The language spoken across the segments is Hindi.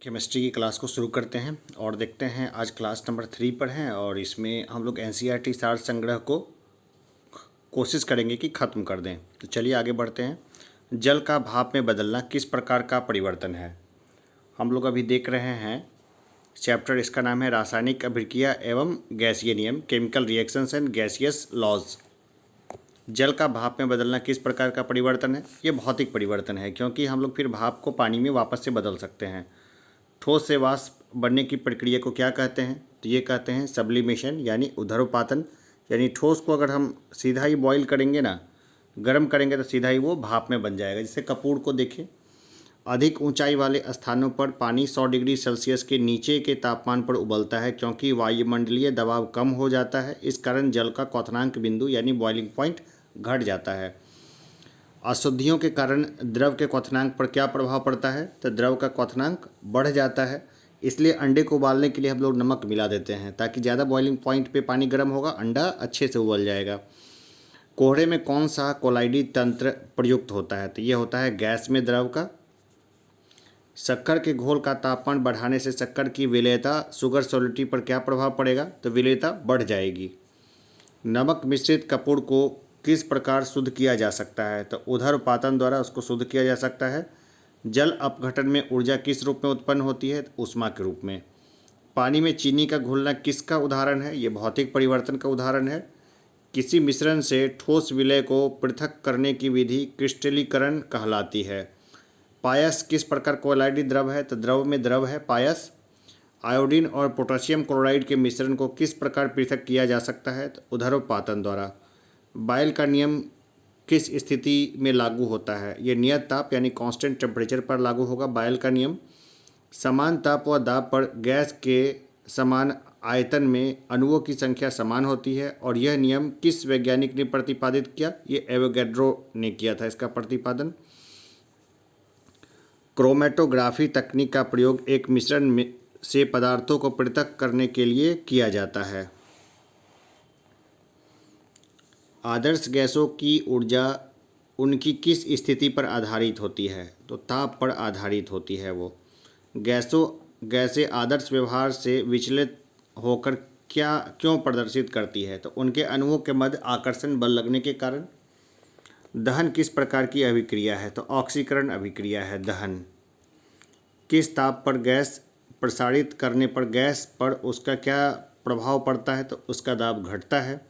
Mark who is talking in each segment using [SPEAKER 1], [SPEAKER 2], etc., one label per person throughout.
[SPEAKER 1] केमिस्ट्री की क्लास को शुरू करते हैं और देखते हैं आज क्लास नंबर 3 पर हैं और इसमें हम लोग एनसीईआरटी सार संग्रह को कोशिश करेंगे कि ख़त्म कर दें। तो चलिए आगे बढ़ते हैं। जल का भाप में बदलना किस प्रकार का परिवर्तन है। हम लोग अभी देख रहे हैं चैप्टर, इसका नाम है रासायनिक अभिक्रिया एवं गैसीय नियम, chemical reactions and gaseous laws. जल का भाप में बदलना किस प्रकार का परिवर्तन है। ये भौतिक परिवर्तन है क्योंकि हम लोग फिर भाप को पानी में वापस से बदल सकते हैं। ठोस से वाष्प बनने की प्रक्रिया को क्या कहते हैं, तो ये कहते हैं सब्लिमेशन यानी उदरोपातन। यानी ठोस को अगर हम सीधा ही बॉईल करेंगे ना, गर्म करेंगे तो सीधा ही वो भाप में बन जाएगा। जैसे कपूर को देखिए, अधिक ऊंचाई वाले स्थानों पर पानी 100 डिग्री सेल्सियस के नीचे के तापमान पर उबलता है क्योंकि वायुमंडलीय दबाव कम हो जाता है। इस कारण जल का क्वथनांक बिंदु यानी बॉइलिंग पॉइंट घट जाता है। अशुद्धियों के कारण द्रव के क्वथनांक पर क्या प्रभाव पड़ता है, तो द्रव का क्वथनांक बढ़ जाता है। इसलिए अंडे को उबालने के लिए हम लोग नमक मिला देते हैं ताकि ज़्यादा बॉइलिंग पॉइंट पे पानी गर्म होगा, अंडा अच्छे से उबल जाएगा। कोहरे में कौन सा कोलाइडी तंत्र प्रयुक्त होता है, तो ये होता है गैस में द्रव का। शक्कर के घोल का तापमान बढ़ाने से शक्कर की विलेयता शुगर सॉलिडिटी पर क्या प्रभाव पड़ेगा, तो विलेयता बढ़ जाएगी। नमक मिश्रित कपूर को किस प्रकार शुद्ध किया जा सकता है, तो उदरपातन द्वारा उसको शुद्ध किया जा सकता है। जल अपघटन में ऊर्जा किस रूप में उत्पन्न होती है, तो ऊष्मा के रूप में। पानी में चीनी का घुलना किसका उदाहरण है, ये भौतिक परिवर्तन का उदाहरण है। किसी मिश्रण से ठोस विलय को पृथक करने की विधि क्रिस्टलीकरण कहलाती है। पायस किस प्रकार कोलाइडी द्रव है, तो द्रव में द्रव है पायस। आयोडीन और पोटेशियम क्लोराइड के मिश्रण को किस प्रकार पृथक किया जा सकता है, तो उदरोपातन द्वारा। बायल का नियम किस स्थिति में लागू होता है, ये नियत ताप यानी कांस्टेंट टेम्परेचर पर लागू होगा बायल का नियम। समान ताप व दाब पर गैस के समान आयतन में अणुओं की संख्या समान होती है और यह नियम किस वैज्ञानिक ने प्रतिपादित किया, ये एवोगैड्रो ने किया था इसका प्रतिपादन। क्रोमेटोग्राफी तकनीक का प्रयोग एक मिश्रण में से पदार्थों को पृथक करने के लिए किया जाता है। आदर्श गैसों की ऊर्जा उनकी किस स्थिति पर आधारित होती है, तो ताप पर आधारित होती है। वो गैसें आदर्श व्यवहार से विचलित होकर क्यों प्रदर्शित करती है, तो उनके अणुओं के मध्य आकर्षण बल लगने के कारण। दहन किस प्रकार की अभिक्रिया है, तो ऑक्सीकरण अभिक्रिया है दहन। किस ताप पर गैस प्रसारित करने पर गैस पर उसका क्या प्रभाव पड़ता है, तो उसका दाब घटता है।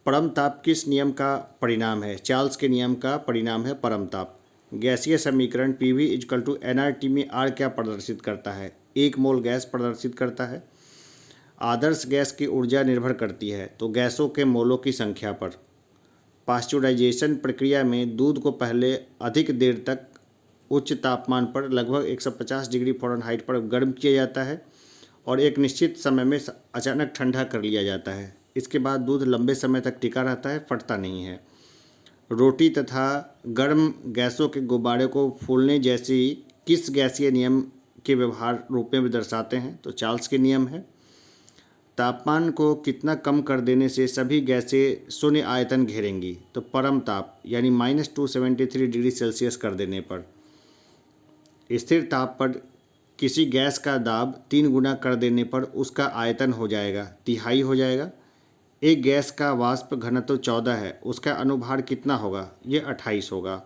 [SPEAKER 1] परम ताप किस नियम का परिणाम है, चार्ल्स के नियम का परिणाम है परम ताप। गैसीय समीकरण PV = nRT में R क्या प्रदर्शित करता है, 1 मोल गैस प्रदर्शित करता है। आदर्श गैस की ऊर्जा निर्भर करती है, तो गैसों के मोलों की संख्या पर। पास्चुराइजेशन प्रक्रिया में दूध को पहले अधिक देर तक उच्च तापमान पर लगभग 150 डिग्री फ़ारेनहाइट पर गर्म किया जाता है और एक निश्चित समय में अचानक ठंडा कर लिया जाता है। इसके बाद दूध लंबे समय तक टिका रहता है, फटता नहीं है। रोटी तथा गर्म गैसों के गुब्बारे को फूलने जैसी किस गैसीय नियम के व्यवहार रूप में भी दर्शाते हैं, तो चार्ल्स के नियम है। तापमान को कितना कम कर देने से सभी गैसें शून्य आयतन घेरेंगी, तो परम ताप यानी -273 डिग्री सेल्सियस कर देने पर। स्थिर ताप पर किसी गैस का दाब 3 गुना कर देने पर उसका आयतन हो जाएगा, तिहाई हो जाएगा। एक गैस का वाष्प घनत्व 14 है, उसका अनुभार कितना होगा, ये 28 होगा।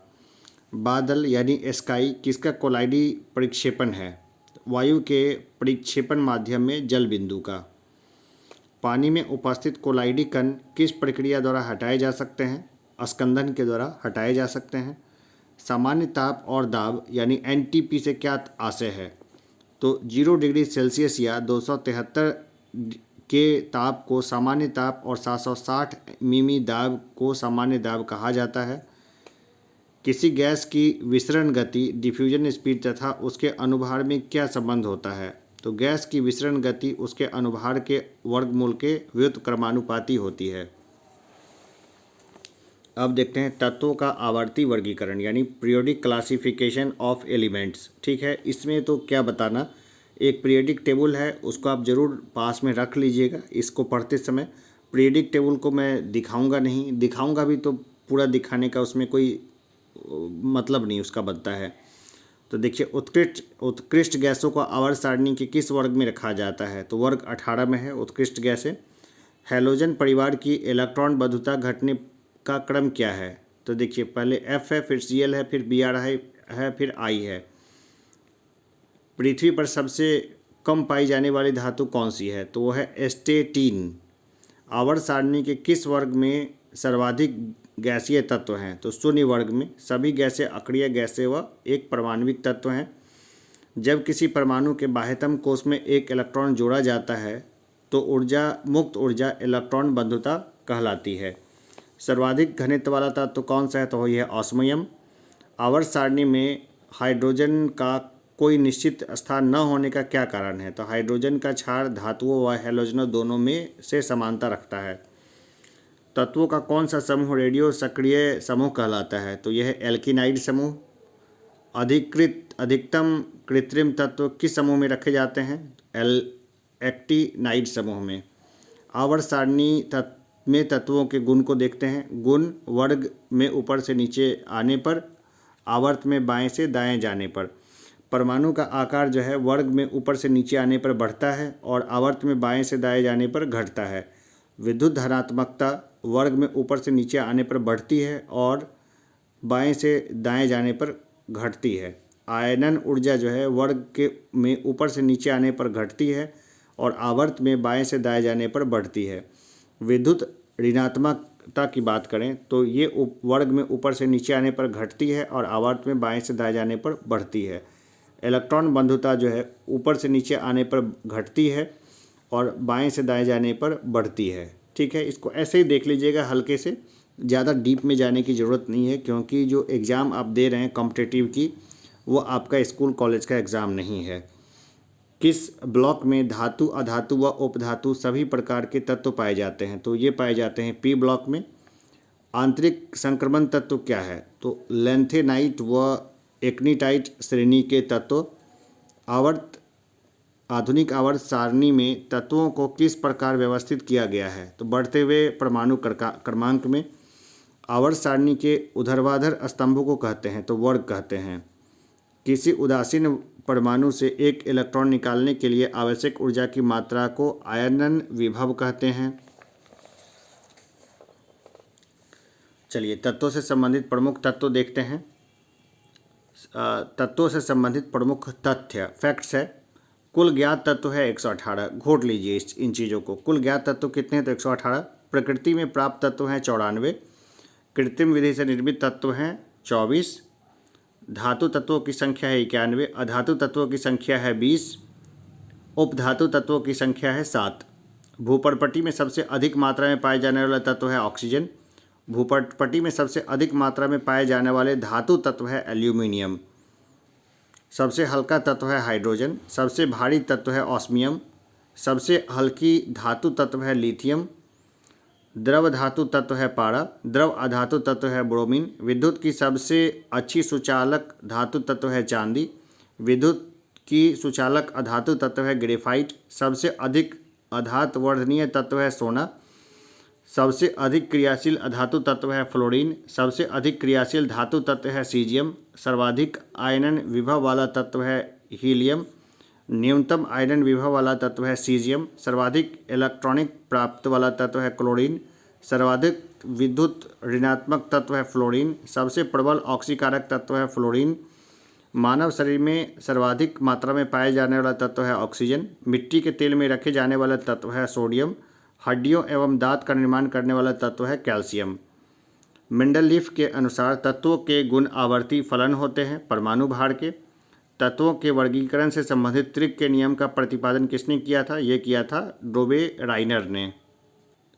[SPEAKER 1] बादल यानी स्काई किसका कोलाइडी परिक्षेपण है, वायु के परिक्षेपण माध्यम में जल बिंदु का। पानी में उपस्थित कोलाइडी कण किस प्रक्रिया द्वारा हटाए जा सकते हैं, अस्कंदन के द्वारा हटाए जा सकते हैं। सामान्य ताप और दाब यानी NTP से क्या आशय है, तो 0 डिग्री सेल्सियस या 273 के ताप को सामान्य ताप और 760 मिमी दाब को सामान्य दाब कहा जाता है। किसी गैस की विसरण गति, डिफ्यूजन स्पीड तथा उसके अनुभार में क्या संबंध होता है, तो गैस की विसरण गति उसके अनुभार के वर्गमूल के व्युत्क्रमानुपाती होती है। अब देखते हैं तत्वों का आवर्ती वर्गीकरण यानी पीरियोडिक क्लासिफिकेशन ऑफ एलिमेंट्स। ठीक है, इसमें तो क्या बताना, एक पीरियोडिक टेबल है, उसको आप ज़रूर पास में रख लीजिएगा। इसको पढ़ते समय पीरियोडिक टेबल को मैं दिखाऊंगा नहीं, दिखाऊंगा भी तो पूरा दिखाने का उसमें कोई मतलब नहीं उसका बनता है। तो देखिए उत्कृष्ट उत्कृष्ट गैसों को आवर्त सारणी के किस वर्ग में रखा जाता है? तो वर्ग 18 में है उत्कृष्ट गैसें। हैलोजन परिवार की इलेक्ट्रॉन बंधुता घटने का क्रम क्या है? तो देखिए पहले F है, फिर Cl है, फिर Br है, फिर I है। पृथ्वी पर सबसे कम पाई जाने वाली धातु कौन सी है? तो वो है एस्टेटीन। आवर्त सारणी के किस वर्ग में सर्वाधिक गैसीय तत्व हैं? तो शून्य वर्ग में। सभी गैसें अक्रिय गैसें व एक परमाणविक तत्व हैं। जब किसी परमाणु के बाह्यतम कोश में एक इलेक्ट्रॉन जोड़ा जाता है तो ऊर्जा मुक्त ऊर्जा इलेक्ट्रॉन बंधुता कहलाती है। सर्वाधिक घनत्व वाला तत्व कौन सा है? तो वही है ऑस्मियम। आवर्त सारणी में हाइड्रोजन का कोई निश्चित स्थान न होने का क्या कारण है? तो हाइड्रोजन का क्षार धातुओं व हैलोजनों दोनों में से समानता रखता है। तत्वों का कौन सा समूह रेडियो सक्रिय समूह कहलाता है? तो यह है एल्किनाइड समूह। अधिकतम कृत्रिम तत्व किस समूह में रखे जाते हैं? एक्टिनाइड समूह में। आवर्त सारणी में तत्वों के गुण को देखते हैं। गुण वर्ग में ऊपर से नीचे आने पर, आवर्त में बाएं से दाएं जाने पर। परमाणु का आकार जो है वर्ग में ऊपर से नीचे आने पर बढ़ता है और आवर्त में बाएं से दाएं जाने पर घटता है। विद्युत धनात्मकता वर्ग में ऊपर से नीचे आने पर बढ़ती है और बाएं से दाएं जाने पर घटती है। आयनन ऊर्जा जो है वर्ग के में ऊपर से नीचे आने पर घटती है और आवर्त में बाएं से दाएं जाने पर बढ़ती है। विद्युत ऋणात्मकता की बात करें तो ये वर्ग में ऊपर से नीचे आने पर घटती है और आवर्त में बाएं से दाएं जाने पर बढ़ती है। इलेक्ट्रॉन बंधुता जो है ऊपर से नीचे आने पर घटती है और बाएं से दाएं जाने पर बढ़ती है। ठीक है, इसको ऐसे ही देख लीजिएगा हल्के से, ज़्यादा डीप में जाने की ज़रूरत नहीं है क्योंकि जो एग्ज़ाम आप दे रहे हैं कॉम्पिटिटिव की वो आपका स्कूल कॉलेज का एग्ज़ाम नहीं है। किस ब्लॉक में धातु अधातु व उपधातु सभी प्रकार के तत्व पाए जाते हैं? तो ये पाए जाते हैं पी ब्लॉक में। आंतरिक संक्रमण तत्व क्या है? तो लैंथेनाइट व एक्नीटाइट श्रेणी के तत्व। आधुनिक आवर्त सारणी में तत्वों को किस प्रकार व्यवस्थित किया गया है? तो बढ़ते हुए परमाणु क्रमांक में। आवर्त सारणी के ऊर्ध्वाधर स्तंभों को कहते हैं? तो वर्ग कहते हैं। किसी उदासीन परमाणु से एक इलेक्ट्रॉन निकालने के लिए आवश्यक ऊर्जा की मात्रा को आयनन विभव कहते हैं। चलिए तत्वों से संबंधित प्रमुख तत्व देखते हैं। तत्वों से संबंधित प्रमुख तथ्य फैक्ट्स है। कुल ज्ञात तत्व है 118। घोट लीजिए इन चीज़ों को। कुल ज्ञात तत्व कितने हैं? तो 118। प्रकृति में प्राप्त तत्व हैं 94। कृत्रिम विधि से निर्मित तत्व हैं 24। धातु तत्वों की संख्या है 91। अधातु तत्वों की संख्या है 20। उपधातु तत्वों की संख्या है 7। भूपर्पटी में सबसे अधिक मात्रा में पाए जाने वाला तत्व है ऑक्सीजन। भूपर्पटी में सबसे अधिक मात्रा में पाए जाने वाले धातु तत्व है एल्यूमिनियम। सबसे हल्का तत्व है हाइड्रोजन। सबसे भारी तत्व है ऑस्मियम। सबसे हल्की धातु तत्व है लिथियम। द्रव धातु तत्व है पारा। द्रव अधातु तत्व है ब्रोमीन। विद्युत की सबसे अच्छी सुचालक धातु तत्व है चांदी। विद्युत की सुचालक अधातु तत्व है ग्रेफाइट। सबसे अधिक अधात वर्धनीय तत्व है सोना। सबसे अधिक क्रियाशील अधातु तत्व है फ्लोरीन। सबसे अधिक क्रियाशील धातु तत्व है सीजियम। सर्वाधिक आयनन विभव वाला तत्व है हीलियम। न्यूनतम आयनन विभव वाला तत्व है सीजियम। सर्वाधिक इलेक्ट्रॉनिक प्राप्त वाला तत्व है क्लोरीन। सर्वाधिक विद्युत ऋणात्मक तत्व है फ्लोरीन। सबसे प्रबल ऑक्सीकारक तत्व है फ्लोरीन। मानव शरीर में सर्वाधिक मात्रा में पाए जाने वाला तत्व है ऑक्सीजन। मिट्टी के तेल में रखे जाने वाला तत्व है सोडियम। हड्डियों एवं दांत का निर्माण करने वाला तत्व है कैल्शियम। मेंडलीफ के अनुसार तत्वों के गुण आवर्ती फलन होते हैं परमाणु भार के। तत्वों के वर्गीकरण से संबंधित त्रिक के नियम का प्रतिपादन किसने किया था? ये किया था डोबे राइनर ने।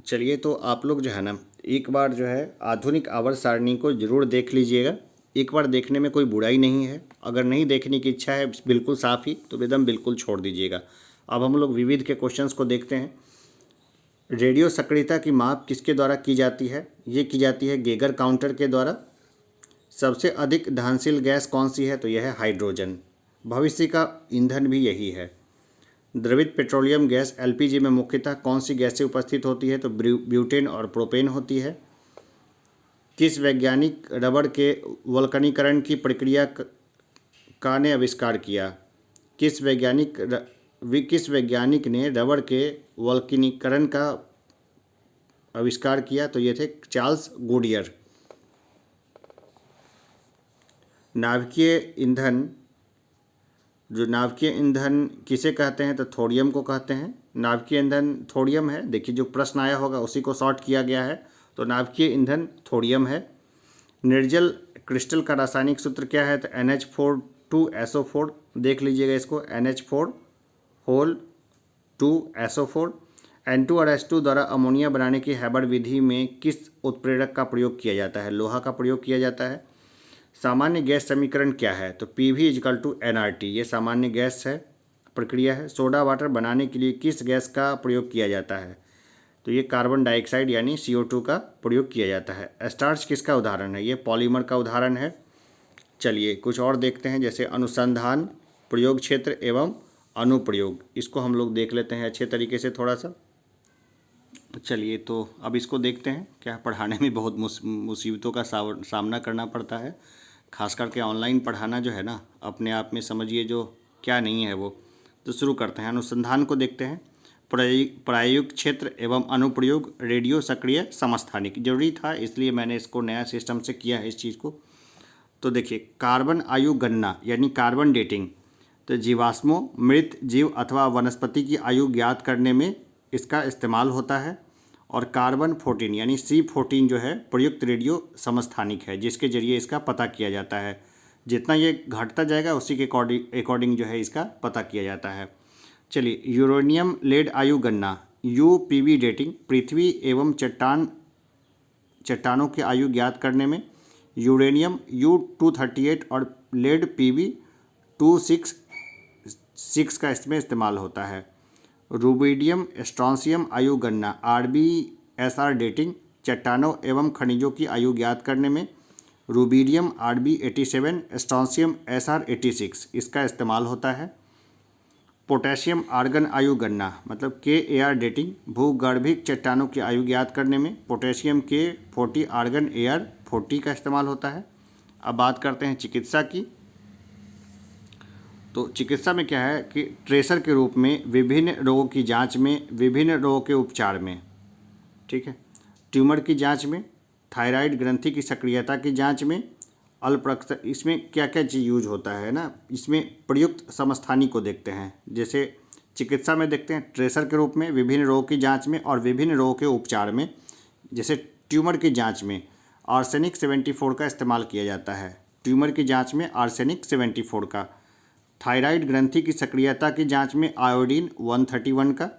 [SPEAKER 1] चलिए तो आप लोग जो है ना एक बार जो है आधुनिक आवर्त सारणी को जरूर देख लीजिएगा। एक बार देखने में कोई बुराई नहीं है। अगर नहीं देखने की इच्छा है बिल्कुल साफ ही तो एकदम बिल्कुल छोड़ दीजिएगा। अब हम लोग विविध के क्वेश्चंस को देखते हैं। रेडियो सक्रियता की माप किसके द्वारा की जाती है? ये की जाती है गेगर काउंटर के द्वारा। सबसे अधिक दहनशील गैस कौन सी है? तो यह है हाइड्रोजन। भविष्य का ईंधन भी यही है। द्रवित पेट्रोलियम गैस एलपीजी में मुख्यतः कौन सी गैसें उपस्थित होती है? तो ब्यूटेन और प्रोपेन होती है। किस वैज्ञानिक रबड़ के वल्कनीकरण की प्रक्रिया का ने आविष्कार किया? किस वैज्ञानिक ने रबर के वल्कनीकरण का आविष्कार किया? तो ये थे चार्ल्स गुडियर। नाभिकीय ईंधन, जो नाभिकीय ईंधन किसे कहते हैं? तो थोरियम को कहते हैं। नाभिकीय ईंधन थोरियम है। देखिए जो प्रश्न आया होगा उसी को शॉर्ट किया गया है, तो नाभिकीय ईंधन थोरियम है। निर्जल क्रिस्टल का रासायनिक सूत्र क्या है? तो NH4 देख लीजिएगा इसको, NH4 N2 और H2 द्वारा अमोनिया बनाने की हैबर विधि में किस उत्प्रेरक का प्रयोग किया जाता है? लोहा का प्रयोग किया जाता है। सामान्य गैस समीकरण क्या है? तो PV = nRT, ये सामान्य गैस है, प्रक्रिया है। सोडा वाटर बनाने के लिए किस गैस का प्रयोग किया जाता है? तो ये कार्बन डाइऑक्साइड यानी CO2 का प्रयोग किया जाता है। स्टार्च किसका उदाहरण है? ये पॉलीमर का उदाहरण है। चलिए कुछ और देखते हैं, जैसे अनुसंधान, प्रयोग क्षेत्र एवं अनुप्रयोग, इसको हम लोग देख लेते हैं अच्छे तरीके से थोड़ा सा। चलिए तो अब इसको देखते हैं। क्या पढ़ाने में बहुत मुसीबतों का सामना करना पड़ता है, खास करके ऑनलाइन पढ़ाना जो है ना, अपने आप में समझिए जो क्या नहीं है वो। तो शुरू करते हैं, अनुसंधान को देखते हैं। प्रायोगिक क्षेत्र एवं अनुप्रयोग, रेडियो सक्रिय समस्थानिक। जरूरी था इसलिए मैंने इसको नया सिस्टम से किया है इस चीज़ को। तो देखिए कार्बन आयु गणना यानी कार्बन डेटिंग, तो जीवाश्मों, मृत जीव अथवा वनस्पति की आयु ज्ञात करने में इसका इस्तेमाल होता है। और कार्बन 14 यानी C14 जो है प्रयुक्त रेडियो समस्थानिक है, जिसके जरिए इसका पता किया जाता है। जितना ये घटता जाएगा उसी के अकॉर्डिंग जो है इसका पता किया जाता है। चलिए यूरेनियम लेड आयु गणना, UPV डेटिंग, पृथ्वी एवं चट्टानों की आयु ज्ञात करने में यूरेनियम U-238 और लेड PB-266 का इसमें इस्तेमाल होता है। रुबिडियम स्ट्रॉन्सियम आयु गणना, RBSR डेटिंग, चट्टानों एवं खनिजों की आयु ज्ञात करने में रुबिडियम RB87, स्ट्रॉन्सियम SR86 इसका इस्तेमाल होता है। पोटेशियम आर्गन आयु गणना मतलब KAR डेटिंग, भूगर्भिक चट्टानों की आयु ज्ञात करने में पोटेशियम K40 आर्गन AR40 का इस्तेमाल होता है। अब बात करते हैं चिकित्सा की। तो चिकित्सा में क्या है कि ट्रेसर के रूप में विभिन्न रोगों की जांच में, विभिन्न रोगों के उपचार में, ठीक है, ट्यूमर की जांच में, थायराइड ग्रंथि की सक्रियता की जांच में, अल्परक्त, इसमें क्या क्या चीज़ यूज होता है ना, इसमें प्रयुक्त समस्थानी को देखते हैं। जैसे चिकित्सा में देखते हैं ट्रेसर के रूप में विभिन्न रोगों की जांच में और विभिन्न रोगों के उपचार में। जैसे ट्यूमर की जांच में आर्सेनिक 74 का इस्तेमाल किया जाता है, ट्यूमर की जांच में आर्सेनिक 74 का। थायराइड ग्रंथि की सक्रियता की जांच में आयोडीन 131 का।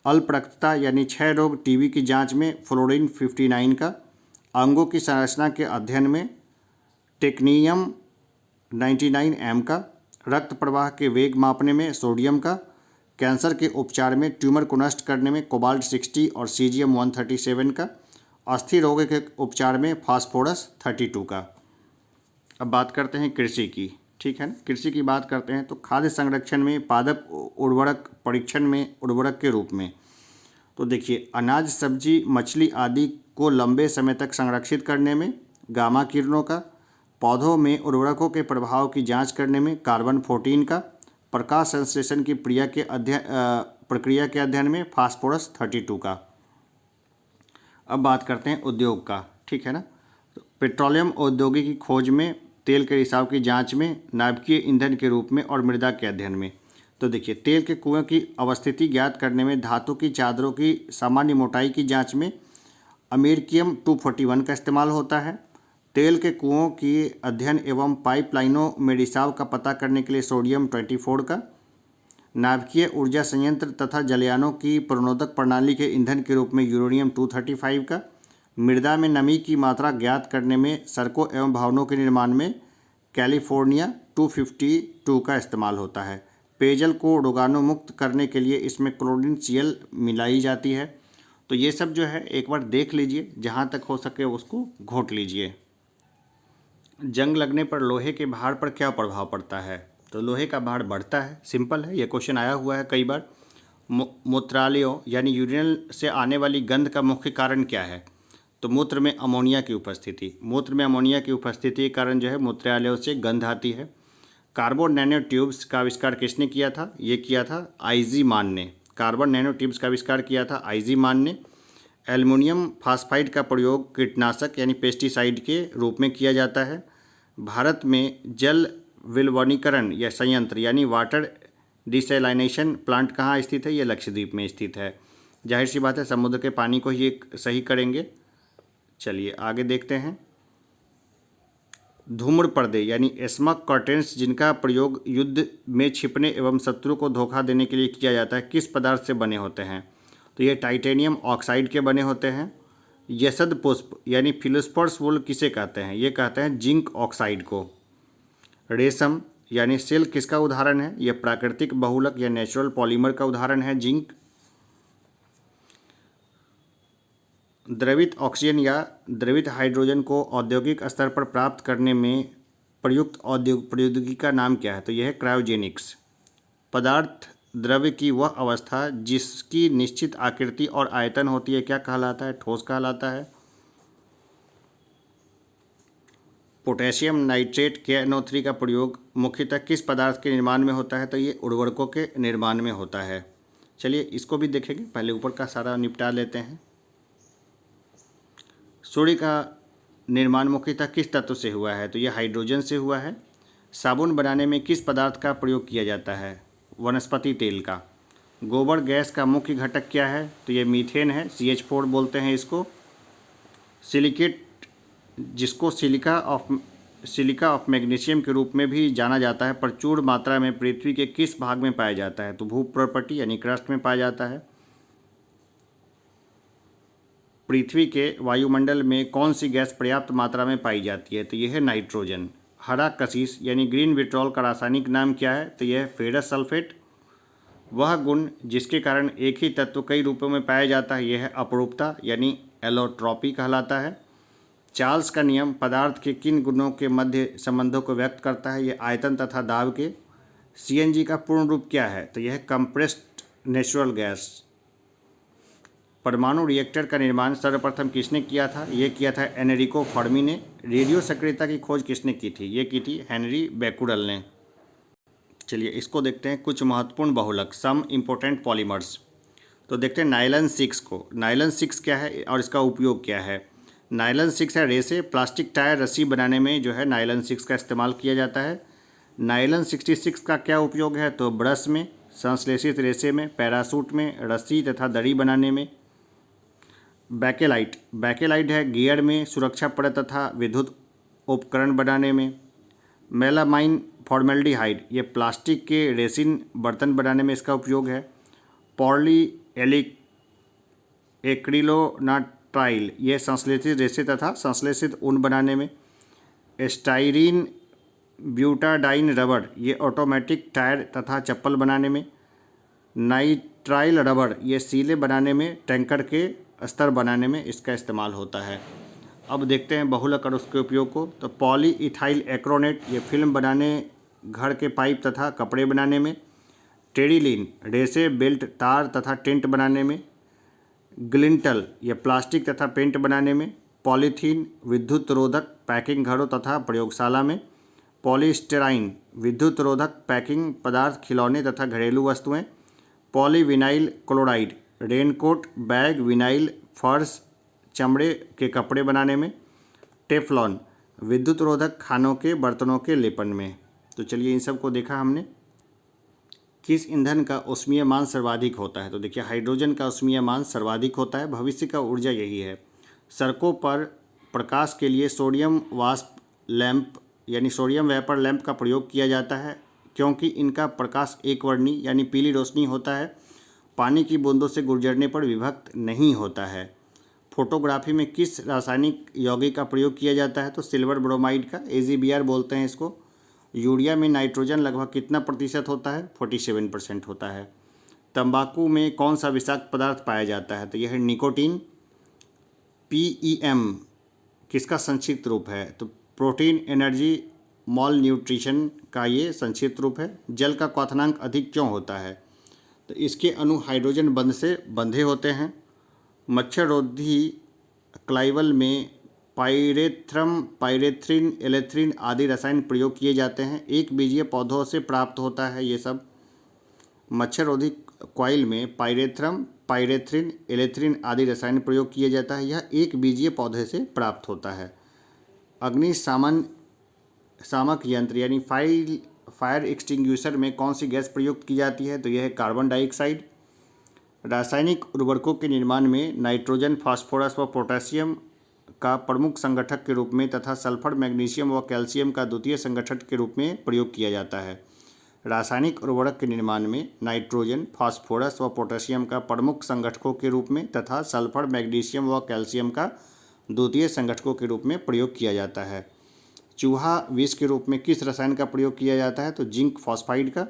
[SPEAKER 1] अल्परक्तता यानी क्षय रोग TB की जांच में फ्लोरीन 59 का। अंगों की संरचना के अध्ययन में टेक्नियम 99M का। रक्त प्रवाह के वेग मापने में सोडियम का। कैंसर के उपचार में ट्यूमर को नष्ट करने में कोबाल्ट 60 और सीजियम 137 का। अस्थि रोग के उपचार में फास्फोरस 32 का। अब बात करते हैं कृषि की, ठीक है ना। कृषि की बात करते हैं तो खाद्य संरक्षण में, पादप उर्वरक परीक्षण में उर्वरक के रूप में, तो देखिए अनाज, सब्जी, मछली आदि को लंबे समय तक संरक्षित करने में गामा किरणों का। पौधों में उर्वरकों के प्रभाव की जांच करने में कार्बन 14 का। प्रकाश संश्लेषण की प्रक्रिया के अध्ययन में फास्फोरस 32 का। अब बात करते हैं उद्योग का, ठीक है ना। तो पेट्रोलियम औद्योगिक की खोज में, तेल के रिसाव की जांच में, नाभिकीय ईंधन के रूप में और मृदा के अध्ययन में। तो देखिए तेल के कुएं की अवस्थिति ज्ञात करने में, धातु की चादरों की सामान्य मोटाई की जांच में अमेरिकियम 241 का इस्तेमाल होता है। तेल के कुओं की अध्ययन एवं पाइपलाइनों में रिसाव का पता करने के लिए सोडियम 24 का। नाभिकीय ऊर्जा संयंत्र तथा जलयानों की प्रणोदक प्रणाली के ईंधन के रूप में यूरेनियम 235 का। मृदा में नमी की मात्रा ज्ञात करने में, सड़कों एवं भवनों के निर्माण में कैलिफोर्निया 252 का इस्तेमाल होता है। पेयजल को रोगाणुमुक्त करने के लिए इसमें क्लोरीन CL मिलाई जाती है। तो ये सब जो है एक बार देख लीजिए, जहाँ तक हो सके उसको घोट लीजिए। जंग लगने पर लोहे के भार पर क्या प्रभाव पड़ता है? तो लोहे का भार बढ़ता है, सिंपल है, ये क्वेश्चन आया हुआ है कई बार। मूत्रालयों यानी यूरिनल से आने वाली गंध का मुख्य कारण क्या है? तो मूत्र में अमोनिया की उपस्थिति। मूत्र में अमोनिया की उपस्थिति के कारण जो है मूत्रालयों से गंध आती है। कार्बन नैनो ट्यूब्स का आविष्कार किसने किया था? ये किया था आईजी मान ने। कार्बन नैनो ट्यूब्स का आविष्कार किया था आईजी मान ने। एल्युमिनियम फास्फाइड का प्रयोग कीटनाशक यानी पेस्टिसाइड के रूप में किया जाता है। भारत में जल विलवनीकरण या संयंत्र यानी वाटर डिसैलिनेशन प्लांट कहाँ स्थित है? ये लक्षद्वीप में स्थित है। जाहिर सी बात है समुद्र के पानी को ही एक सही करेंगे। चलिए आगे देखते हैं। धूम्र पर्दे यानी स्मोक कर्टेन्स जिनका प्रयोग युद्ध में छिपने एवं शत्रु को धोखा देने के लिए किया जाता है, किस पदार्थ से बने होते हैं? तो ये टाइटेनियम ऑक्साइड के बने होते हैं। यशद पुष्प यानी फिलोस्पर्स वुल किसे कहते हैं? ये कहते हैं जिंक ऑक्साइड को। रेशम यानी सिल्क किसका उदाहरण है? यह प्राकृतिक बहुलक या नेचुरल पॉलीमर का उदाहरण है जिंक। द्रवित ऑक्सीजन या द्रवित हाइड्रोजन को औद्योगिक स्तर पर प्राप्त करने में प्रयुक्त प्रौद्योगिकी का नाम क्या है? तो यह है क्रायोजेनिक्स। पदार्थ द्रव्य की वह अवस्था जिसकी निश्चित आकृति और आयतन होती है क्या कहलाता है? ठोस कहलाता है। पोटेशियम नाइट्रेट KNO3 का प्रयोग मुख्यतः किस पदार्थ के निर्माण में होता है? तो ये उर्वरकों के निर्माण में होता है। चलिए इसको भी देखेंगे, पहले ऊपर का सारा निपटा लेते हैं। सूर्य का निर्माण मुख्यतः किस तत्व से हुआ है? तो यह हाइड्रोजन से हुआ है। साबुन बनाने में किस पदार्थ का प्रयोग किया जाता है? वनस्पति तेल का। गोबर गैस का मुख्य घटक क्या है? तो ये मीथेन है, CH4 बोलते हैं इसको। सिलिकेट जिसको सिलिका ऑफ मैग्नीशियम के रूप में भी जाना जाता है, प्रचुर मात्रा में पृथ्वी के किस भाग में पाया जाता है? तो भूप्रपट्टी यानी क्रस्ट में पाया जाता है। पृथ्वी के वायुमंडल में कौन सी गैस पर्याप्त मात्रा में पाई जाती है? तो यह है नाइट्रोजन। हरा कशिश यानी ग्रीन विट्रॉल का रासायनिक नाम क्या है? तो यह है फेरस सल्फेट। वह गुण जिसके कारण एक ही तत्व कई रूपों में पाया जाता है, यह है अपरूपता यानी एलोट्रॉपी कहलाता है। चार्ल्स का नियम पदार्थ के किन गुणों के मध्य संबंधों को व्यक्त करता है? यह आयतन तथा दाब के। CNG का पूर्ण रूप क्या है? तो यह है कंप्रेस्ड नेचुरल गैस। परमाणु रिएक्टर का निर्माण सर्वप्रथम किसने किया था? यह किया था एनरिको फर्मी ने। रेडियो सक्रियता की खोज किसने की थी? ये की थी हेनरी बेकुरल ने। चलिए इसको देखते हैं। कुछ महत्वपूर्ण बहुलक, सम इम्पोर्टेंट पॉलीमर्स। तो देखते हैं नायलन 6 को। नायलन 6 क्या है और इसका उपयोग क्या है? नायलन 6 है रेसे, प्लास्टिक टायर रस्सी बनाने में जो है नायलन 6 का इस्तेमाल किया जाता है। नायलन 66 का क्या उपयोग है? तो ब्रश में, संश्लेषित रेसे में, पैरासूट में, रस्सी तथा दरी बनाने में। बैकेलाइट है गियर में, सुरक्षा परत तथा विद्युत उपकरण बनाने में। मेलामाइन फॉर्मेल्डिहाइड ये प्लास्टिक के रेसिन बर्तन बनाने में इसका उपयोग है। पॉली एक्रिलोनाट्राइल ये संश्लेषित रेसे तथा संश्लेषित ऊन बनाने में। स्टाइरीन ब्यूटाडाइन रबर ये ऑटोमेटिक टायर तथा चप्पल बनाने में। नाइट्राइल रबर ये सीले बनाने में, टैंकर के स्तर बनाने में इसका इस्तेमाल होता है। अब देखते हैं बहुलक और उसके उपयोग को। तो पॉली इथाइल एक्रोनेट ये फिल्म बनाने, घर के पाइप तथा कपड़े बनाने में। टेरिलीन रेसे, बेल्ट, तार तथा टेंट बनाने में। ग्लिंटल ये प्लास्टिक तथा पेंट बनाने में। पॉलीथीन विद्युत रोधक, पैकिंग घरों तथा प्रयोगशाला में। पॉलीस्टेराइन विद्युत रोधक, पैकिंग पदार्थ, खिलौने तथा घरेलू वस्तुएं। Polyvinyl chloride raincoat, bag, vinyl, फर्श, चमड़े के कपड़े बनाने में। टेफ्लॉन विद्युत रोधक, खानों के बर्तनों के लेपन में। तो चलिए इन सब को देखा हमने। किस ईंधन का ऊष्मीय मान सर्वाधिक होता है? तो देखिए हाइड्रोजन का ऊष्मीय मान सर्वाधिक होता है। भविष्य का ऊर्जा यही है। सड़कों पर प्रकाश के लिए सोडियम वाष्प लैंप यानी सोडियम वेपर लैंप का प्रयोग किया जाता है, क्योंकि इनका प्रकाश एकवर्णी यानी पीली रोशनी होता है, पानी की बूंदों से गुजरने पर विभक्त नहीं होता है। फोटोग्राफी में किस रासायनिक यौगिक का प्रयोग किया जाता है? तो सिल्वर ब्रोमाइड का, AgBr बोलते हैं इसको। यूरिया में नाइट्रोजन लगभग कितना प्रतिशत होता है? 47% होता है। तंबाकू में कौन सा विषाक्त पदार्थ पाया जाता है? तो यह है निकोटीन। PEM किसका संक्षिप्त रूप है? तो प्रोटीन एनर्जी मॉल न्यूट्रिशन का ये संक्षिप्त रूप है। जल का क्वथनांक अधिक क्यों होता है? तो इसके अणु हाइड्रोजन बंध से बंधे होते हैं। मच्छररोधी क्लाइवल में पाइरेथ्रम, पाइरेथ्रिन, एलेथ्रिन आदि रसायन प्रयोग किए जाते हैं। एक बीजीय पौधों से प्राप्त होता है ये सब। मच्छर रोधी कॉइल में पाइरेथ्रम, पाइरेथ्रिन, एलेथ्रिन आदि रसायन प्रयोग किया जाता है। यह एक बीजीय पौधे से प्राप्त होता है। अग्निशामन शामक यंत्र यानी फायर एक्सटिंग्विशर में कौन सी गैस प्रयुक्त की जाती है? तो यह है कार्बन डाइऑक्साइड। रासायनिक उर्वरकों के निर्माण में नाइट्रोजन, फास्फोरस व पोटेशियम का प्रमुख संगठक के रूप में तथा सल्फर, मैग्नीशियम व कैल्शियम का द्वितीय संगठक के रूप में प्रयोग किया जाता है। रासायनिक उर्वरक के निर्माण में नाइट्रोजन, फास्फोरस व पोटेशियम का प्रमुख संगठकों के रूप में तथा सल्फर, मैग्नीशियम व कैल्शियम का द्वितीय संगठकों के रूप में प्रयोग किया जाता है। चूहा विष के रूप में किस रसायन का प्रयोग किया जाता है? तो जिंक फॉस्फाइड का।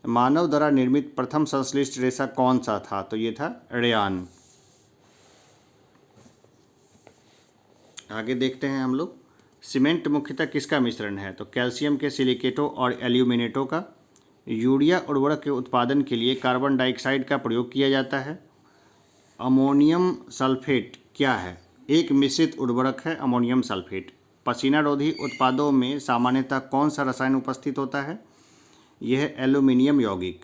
[SPEAKER 1] मानव द्वारा निर्मित प्रथम संश्लिष्ट रेशा कौन सा था? तो ये था रेयान। आगे देखते हैं हम लोग। सीमेंट मुख्यतः किसका मिश्रण है? तो कैल्शियम के सिलिकेटों और एल्यूमिनेटों का। यूरिया उर्वरक के उत्पादन के लिए कार्बन डाइऑक्साइड का प्रयोग किया जाता है। अमोनियम सल्फेट क्या है? एक मिश्रित उर्वरक है अमोनियम सल्फेट। पसीना रोधी उत्पादों में सामान्यतः कौन सा रसायन उपस्थित होता है? यह है एल्यूमिनियम यौगिक।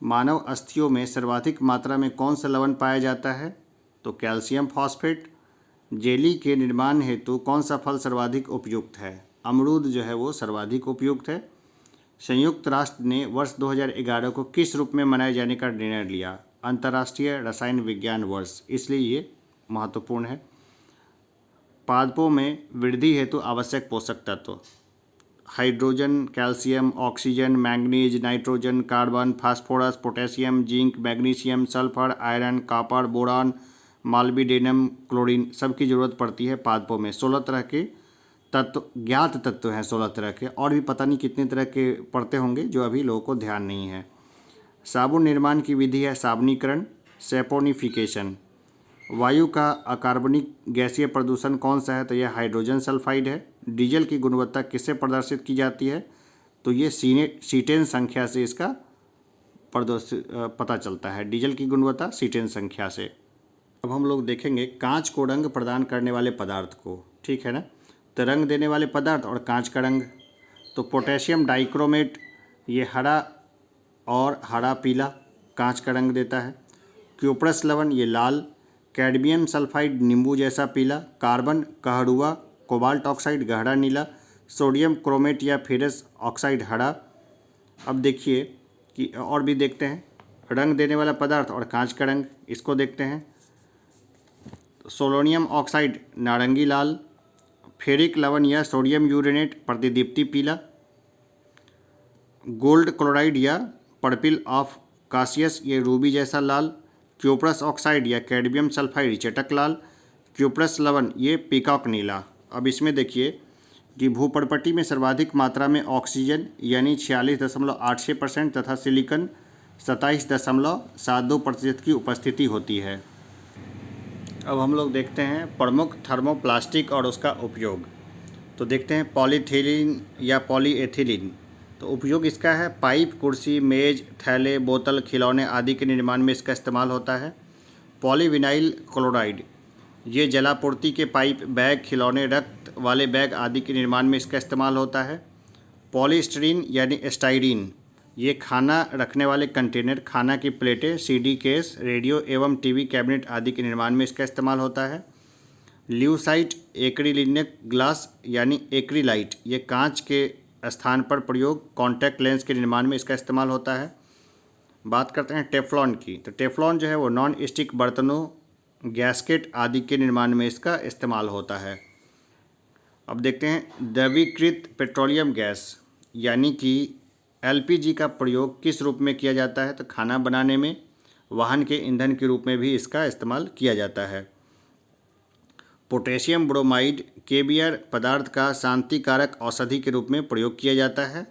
[SPEAKER 1] मानव अस्थियों में सर्वाधिक मात्रा में कौन सा लवण पाया जाता है? तो कैल्शियम फॉस्फेट। जेली के निर्माण हेतु कौन सा फल सर्वाधिक उपयुक्त है? अमरूद जो है वो सर्वाधिक उपयुक्त है। संयुक्त राष्ट्र ने वर्ष 2011 को किस रूप में मनाए जाने का निर्णय लिया? अंतर्राष्ट्रीय रसायन विज्ञान वर्ष, इसलिए ये महत्वपूर्ण है। पादपों में वृद्धि हेतु आवश्यक पोषक तत्व hydrogen, calcium, oxygen, manganese, nitrogen, carbon, phosphorus, potassium, zinc, magnesium, sulphur, iron, copper, boron, molybdenum, chlorine सबकी ज़रूरत पड़ती है पादपों में। 16 तरह के तत्व, ज्ञात तत्व हैं 16 तरह के, और भी पता नहीं कितने तरह के पड़ते होंगे जो अभी लोगों को ध्यान नहीं है। साबुन निर्माण की विधि है साबुनीकरण, सैपोनिफिकेशन। वायु का अकार्बनिक गैसीय प्रदूषण कौन सा है? तो यह हाइड्रोजन सल्फाइड है। डीजल की गुणवत्ता किससे प्रदर्शित की जाती है? तो ये सीटेन संख्या से इसका पता चलता है। डीजल की गुणवत्ता सीटेन संख्या से। अब हम लोग देखेंगे कांच को रंग प्रदान करने वाले पदार्थ को, ठीक है ना। तो रंग देने वाले पदार्थ और कांच का रंग, तो पोटेशियम डाइक्रोमेट ये हरा और हरा पीला कांच का रंग देता है। क्यूप्रस लवण ये लाल। कैडमियम सल्फाइड नींबू जैसा पीला। कार्बन कहड़ुआ। कोबाल्ट ऑक्साइड गहरा नीला। सोडियम क्रोमेट या फेरस ऑक्साइड हरा। अब देखिए कि और भी देखते हैं रंग देने वाला पदार्थ और कांच का रंग, इसको देखते हैं। सोलोनियम ऑक्साइड नारंगी लाल। फेरिक लवण या सोडियम यूरेनेट प्रतिदीप्ति पीला। गोल्ड क्लोराइड या पर्पिल ऑफ कासियस ये रूबी जैसा लाल। क्यूप्रस ऑक्साइड या कैडमियम सल्फाइड चटक लाल। क्यूप्रस लवण ये पीकॉक नीला। अब इसमें देखिए कि भूपर्पटी में सर्वाधिक मात्रा में ऑक्सीजन यानी 46.86% तथा सिलिकॉन 27.72% की उपस्थिति होती है। अब हम लोग देखते हैं प्रमुख थर्मोप्लास्टिक और उसका उपयोग। तो देखते हैं पॉलीथिलीन या पॉलीएथिलीन। तो उपयोग इसका है पाइप, कुर्सी, मेज, थैले, बोतल, खिलौने आदि के निर्माण में इसका इस्तेमाल होता है। पॉलीविनाइल क्लोराइड ये जलापूर्ति के पाइप, बैग, खिलौने, रक्त वाले बैग आदि के निर्माण में इसका इस्तेमाल होता है। पॉलीस्टीरीन यानी स्टाइरीन ये खाना रखने वाले कंटेनर, खाना की प्लेटें, सीडी केस, रेडियो एवं टीवी कैबिनेट आदि के निर्माण में इसका इस्तेमाल होता है। ल्यूसाइट एक्रिलिनिक ग्लास यानी एक्रीलाइट ये कांच के स्थान पर प्रयोग कॉन्टैक्ट लेंस के निर्माण में इसका इस्तेमाल होता है। बात करते हैं टेफ्लॉन की। तो टेफ्लॉन जो है वो नॉन स्टिक बर्तनों, गैस्केट आदि के निर्माण में इसका इस्तेमाल होता है। अब देखते हैं द्रवीकृत पेट्रोलियम गैस यानी कि एलपीजी का प्रयोग किस रूप में किया जाता है? तो खाना बनाने में, वाहन के ईंधन के रूप में भी इसका इस्तेमाल किया जाता है। पोटेशियम ब्रोमाइड केबियर पदार्थ का शांतिकारक औषधि के रूप में प्रयोग किया जाता है।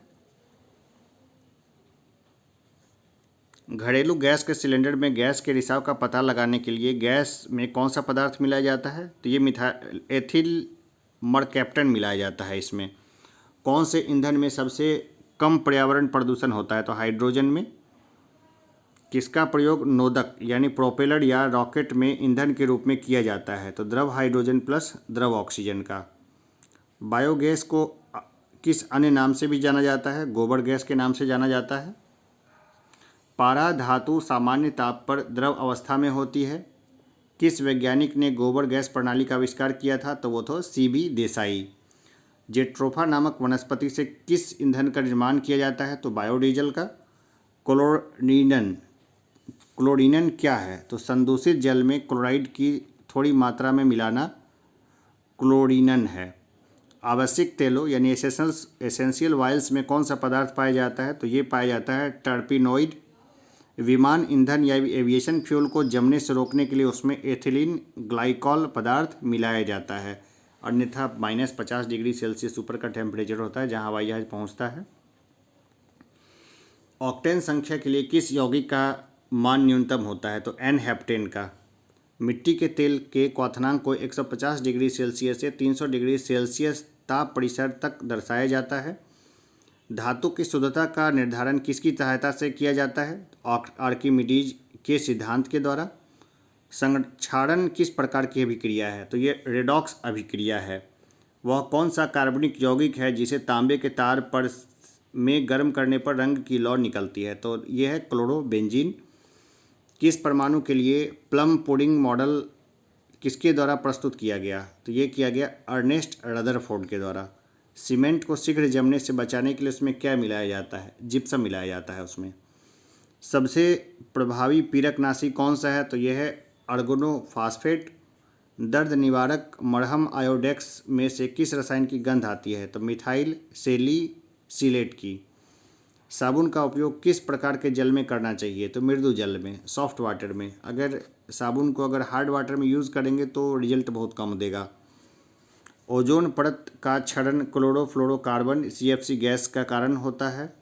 [SPEAKER 1] घरेलू गैस के सिलेंडर में गैस के रिसाव का पता लगाने के लिए गैस में कौन सा पदार्थ मिलाया जाता है? तो ये एथिल मरकैप्टन मिलाया जाता है। इसमें कौन से ईंधन में सबसे कम पर्यावरण प्रदूषण होता है? तो हाइड्रोजन में। किसका प्रयोग नोदक यानी प्रोपेलर या रॉकेट में ईंधन के रूप में किया जाता है? तो द्रव हाइड्रोजन प्लस द्रव ऑक्सीजन का। बायोगैस को किस अन्य नाम से भी जाना जाता है? गोबर गैस के नाम से जाना जाता है। पारा धातु सामान्य ताप पर द्रव अवस्था में होती है। किस वैज्ञानिक ने गोबर गैस प्रणाली का आविष्कार किया था? तो वो तो सीबी देसाई। जेट्रोफा नामक वनस्पति से किस ईंधन का निर्माण किया जाता है? तो बायोडीजल का। क्लोरीनन क्लोरीनन क्या है? तो संदूषित जल में क्लोराइड की थोड़ी मात्रा में मिलाना क्लोरीनन है। आवश्यक तेलों यानी एसेंशियल ऑयल्स में कौन सा पदार्थ पाया जाता है? तो ये पाया जाता है टर्पिनोइड। विमान ईंधन या एविएशन फ्यूल को जमने से रोकने के लिए उसमें एथिलीन ग्लाइकॉल पदार्थ मिलाया जाता है, अन्यथा -50 डिग्री सेल्सियस ऊपर का टेम्परेचर होता है जहां हवाई जहाज पहुंचता है। ऑक्टेन संख्या के लिए किस यौगिक का मान न्यूनतम होता है? तो एन हेप्टेन का। मिट्टी के तेल के क्वथनांक को 150 डिग्री सेल्सियस से 300 डिग्री सेल्सियस ताप परिसर तक दर्शाया जाता है। धातु की शुद्धता का निर्धारण किसकी सहायता से किया जाता है? आर्किमिडीज के सिद्धांत के द्वारा। संक्षारण किस प्रकार की अभिक्रिया है? तो ये रेडॉक्स अभिक्रिया है। वह कौन सा कार्बनिक यौगिक है जिसे तांबे के तार पर में गर्म करने पर रंग की लौ निकलती है? तो यह है क्लोरोबेंजीन। किस परमाणु के लिए प्लम पुडिंग मॉडल किसके द्वारा प्रस्तुत किया गया? तो ये किया गया अर्नेस्ट रदरफोर्ड के द्वारा। सीमेंट को शीघ्र जमने से बचाने के लिए उसमें क्या मिलाया जाता है? जिप्सम मिलाया जाता है उसमें। सबसे प्रभावी पीरकनाशी कौन सा है? तो यह है अर्गोनोफॉस्फेट। दर्द निवारक मरहम आयोडेक्स में से किस रसायन की गंध आती है? तो मिथाइल सेलिसिलेट की। साबुन का उपयोग किस प्रकार के जल में करना चाहिए? तो मृदु जल में, सॉफ्ट वाटर में। अगर साबुन को अगर हार्ड वाटर में यूज़ करेंगे तो रिजल्ट बहुत कम देगा। ओजोन परत का क्षरण क्लोरोफ्लोरोकार्बन CFC गैस का कारण होता है।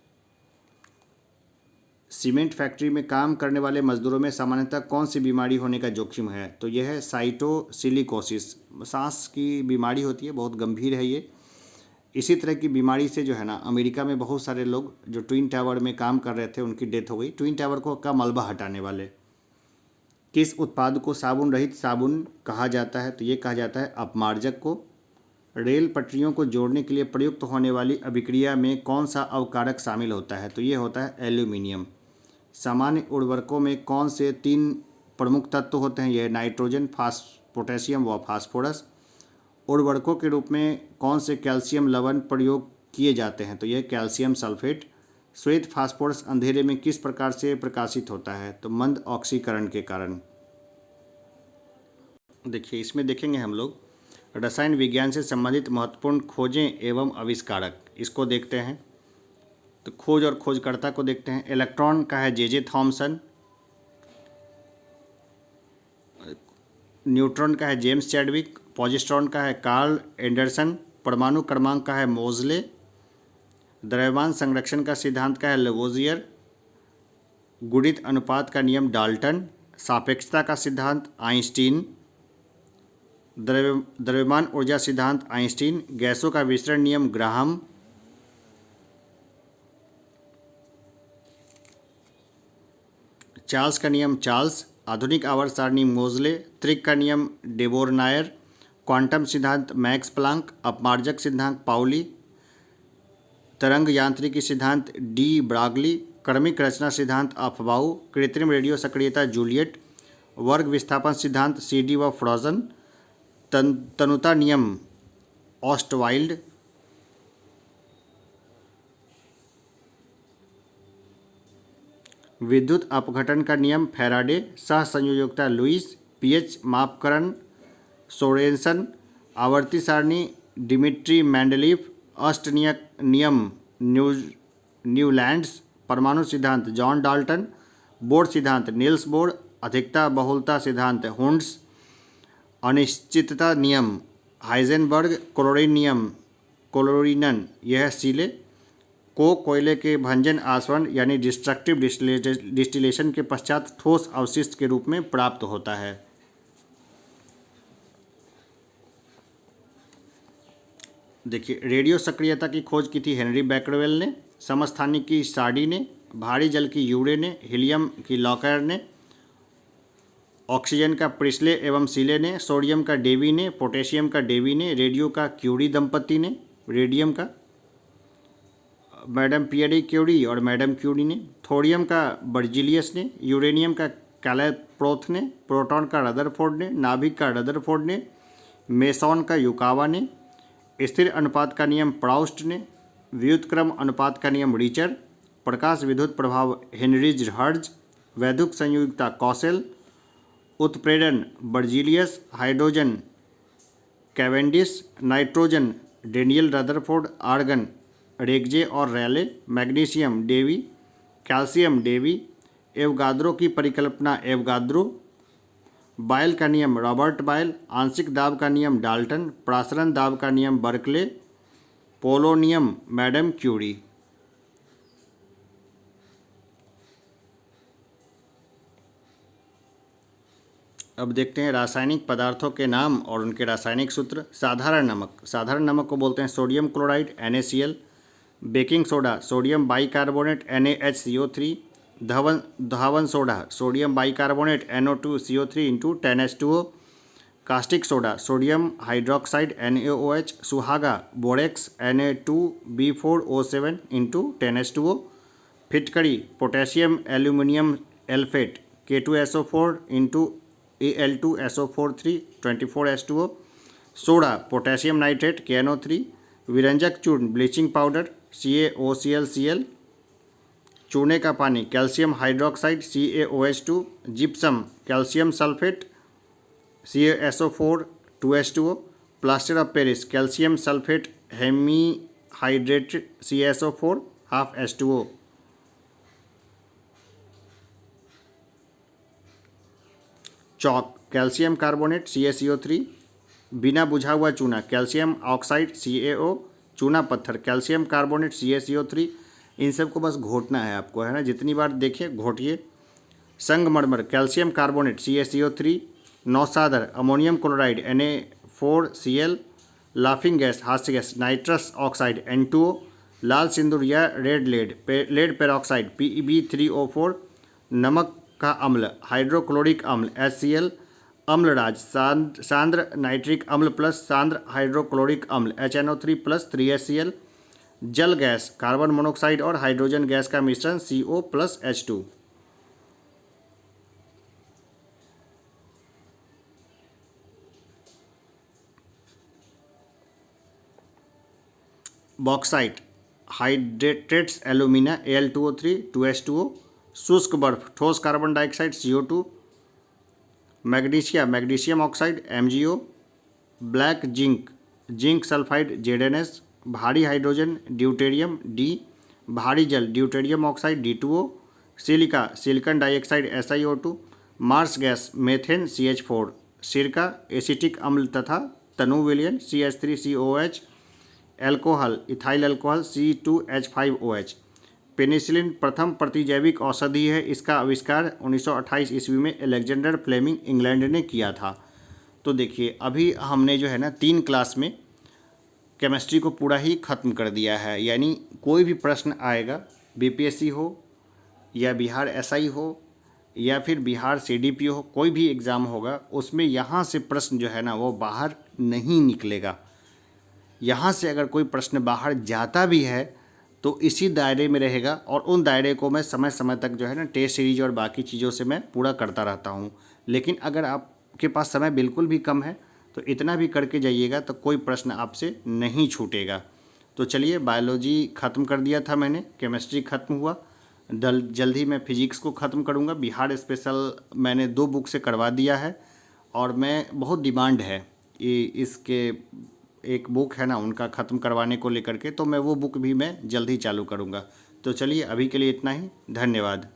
[SPEAKER 1] सीमेंट फैक्ट्री में काम करने वाले मजदूरों में सामान्यतः कौन सी बीमारी होने का जोखिम है? तो यह है साइटोसिलिकोसिस। सांस की बीमारी होती है, बहुत गंभीर है ये। इसी तरह की बीमारी से जो है ना, अमेरिका में बहुत सारे लोग जो ट्विन टावर में काम कर रहे थे उनकी डेथ हो गई। ट्विन टावर को का मलबा हटाने वाले। किस उत्पाद को साबुन रहित साबुन कहा जाता है? तो ये कहा जाता है अपमार्जक को। रेल पटरियों को जोड़ने के लिए प्रयुक्त होने वाली अभिक्रिया में कौन सा अवकारक शामिल होता है? तो ये होता है एल्यूमिनियम। सामान्य उर्वरकों में कौन से 3 प्रमुख तत्व होते हैं? यह नाइट्रोजन, पोटेशियम व फास्फोरस। उर्वरकों के रूप में कौन से कैल्शियम लवण प्रयोग किए जाते हैं? तो यह कैल्शियम सल्फेट। श्वेत फास्फोरस अंधेरे में किस प्रकार से प्रकाशित होता है? तो मंद ऑक्सीकरण के कारण। देखिए इसमें देखेंगे हम लोग रसायन विज्ञान से संबंधित महत्वपूर्ण खोजें एवं आविष्कारक, इसको देखते हैं। तो खोज और खोजकर्ता को देखते हैं। इलेक्ट्रॉन का है जे थॉमसन। न्यूट्रॉन का है जेम्स चैडविक। पॉजिट्रॉन का है कार्ल एंडरसन। परमाणु क्रमांक का है मोजले। द्रव्यमान संरक्षण का सिद्धांत का है लेवोजियर। गुणित अनुपात का नियम डाल्टन। सापेक्षता का सिद्धांत आइंस्टीन। द्रव्यमान ऊर्जा सिद्धांत आइंस्टीन। गैसों का विसरण नियम ग्राहम। चार्ल्स का नियम चार्ल्स। आधुनिक आवर्त सारणी मोजले। त्रिक का नियम डेबोर्नायर। क्वांटम सिद्धांत मैक्स प्लांक। अपमार्जक सिद्धांत पाउली। तरंग यांत्रिकी सिद्धांत डी ब्रागली। क्रमिक रचना सिद्धांत अफबाऊ। कृत्रिम रेडियो सक्रियता जूलियट। वर्ग विस्थापन सिद्धांत CD व फ्रॉजन। तनुता नियम ऑस्टवाइल्ड। विद्युत अपघटन का नियम फैराडे। सह संयोजकता लुईस। pH मापकरण सोरेनसन। आवर्ती सारणी डिमिट्री मेंडलीफ। अष्टनियक नियम न्यूलैंड्स। परमाणु सिद्धांत जॉन डाल्टन। बोर्ड सिद्धांत नील्स बोर्ड। अधिकता बहुलता सिद्धांत हुंड्स। अनिश्चितता नियम हाइजेनबर्ग। क्लोरीन नियम क्लोरिनन, यह सीले। कोयले के भंजन आसवन यानी डिस्ट्रक्टिव डिस्टिलेशन के पश्चात ठोस अवशिष्ट के रूप में प्राप्त होता है। देखिए रेडियो सक्रियता की खोज की थी हेनरी बैकरवेल ने। समस्थानिकी सार्डी ने। भारी जल की यूरे ने, हीलियम की लॉकर ने, ऑक्सीजन का प्रिस्ले एवं सीले ने, सोडियम का डेवी ने, पोटेशियम का डेवी ने, रेडियो का क्यूरी दंपति ने, रेडियम का मैडम पियरी क्यूरी और मैडम क्यूरी ने, थोरियम का बर्जिलियस ने, यूरेनियम का कैलेप्रोथ ने, प्रोटॉन का रदरफोर्ड ने, नाभिक का रदरफोर्ड ने, मेसॉन का युकावा ने, स्थिर अनुपात का नियम प्राउस्ट ने, व्युत्क्रम अनुपात का नियम रिचर, प्रकाश विद्युत प्रभाव हेनरीज हर्ट्ज, वैद्युत संयुक्ता कॉसेल, उत्प्रेरण Berzelius, hydrogen Cavendish, nitrogen Daniel Rutherford, argon रेगजे और Rayleigh, magnesium Davy, calcium Davy, Avogadro की परिकल्पना एवगाद्रो, बायल का नियम रॉबर्ट बायल, आंशिक दाब का नियम डाल्टन, प्रासरण दाब का नियम बर्कले, पोलोनियम मैडम क्यूरी। अब देखते हैं रासायनिक पदार्थों के नाम और उनके रासायनिक सूत्र। साधारण नमक को बोलते हैं sodium chloride NaCl, baking soda sodium bicarbonate NaHCO3, धावन soda sodium bicarbonate NO2CO3 × 10H2O, caustic soda sodium hydroxide NaOH, सुहागा बोरेक्स Na2B4O7 × 10H2O, फिटकरी पोटेशियम एल्यूमिनियम एल्फेट K2SO4 × Al2SO4 24H2O, soda potassium nitrate KNO3, विरंजक चूर्ण ब्लीचिंग पाउडर CaOClCl, चूने का पानी calcium hydroxide CaOH2, gypsum calcium sulphate CaSO4 2H2O, plaster of Paris calcium sulphate hemihydrated CaSO4 half H2O, chalk calcium carbonate CaCO3, बिना बुझा हुआ चूना कैल्शियम ऑक्साइड CaO, चूना पत्थर कैल्शियम कार्बोनेट CaCO3। इन सब को बस घोटना है आपको, है ना, जितनी बार देखिए घोटिए। संगमरमर कैल्शियम कार्बोनेट CaCO3, नौसादर ammonium chloride Na4Cl, laughing gas हास्य गैस नाइट्रस ऑक्साइड N2O, लाल सिंदूर या रेड लेड पेरोक्साइड Pb3O4, नमक का अम्ल हाइड्रोक्लोरिक अम्ल HCl, अम्लराज सांद्र नाइट्रिक अम्ल प्लस सांद्र हाइड्रोक्लोरिक अम्ल HNO3 + 3HCl, जल गैस कार्बन मोनोक्साइड और हाइड्रोजन गैस का मिश्रण CO + H2। Bauxite हाइड्रेटेड्स alumina Al2O3 2H2O, शुष्क बर्फ ठोस carbon dioxide CO2, magnesium oxide MgO, black zinc sulphide ZnS, भारी हाइड्रोजन ड्यूटेरियम D, भारी जल deuterium oxide D2O, silica silicon dioxide SiO2, marsh gas methane CH4, सिरका एसिटिक अम्ल तथा तनु विलयन CH3COH, alcohol ethyl alcohol C2H5OH। Penicillin प्रथम प्रतिजैविक औषधि है। इसका आविष्कार 1928 ईस्वी में अलेक्जेंडर फ्लेमिंग इंग्लैंड ने किया था। तो देखिए अभी हमने जो है ना 3 क्लास में केमिस्ट्री को पूरा ही ख़त्म कर दिया है। यानी कोई भी प्रश्न आएगा, BPSC हो या बिहार SI हो या फिर बिहार CDP हो, कोई भी एग्ज़ाम होगा उसमें यहाँ से प्रश्न जो है ना वो बाहर नहीं निकलेगा। यहाँ से अगर कोई प्रश्न बाहर जाता भी है तो इसी दायरे में रहेगा, और उन दायरे को मैं समय समय तक जो है ना टेस्ट सीरीज और बाकी चीज़ों से मैं पूरा करता रहता हूँ। लेकिन अगर आपके पास समय बिल्कुल भी कम है तो इतना भी करके जाइएगा तो कोई प्रश्न आपसे नहीं छूटेगा। तो चलिए, बायोलॉजी ख़त्म कर दिया था मैंने, केमिस्ट्री ख़त्म हुआ, जल्द ही मैं फिजिक्स को ख़त्म करूँगा। बिहार स्पेशल मैंने 2 बुक से करवा दिया है और मैं बहुत डिमांड है इसके, एक बुक है ना उनका ख़त्म करवाने को लेकर के, तो मैं वो बुक भी मैं जल्द ही चालू करूँगा। तो चलिए अभी के लिए इतना ही, धन्यवाद।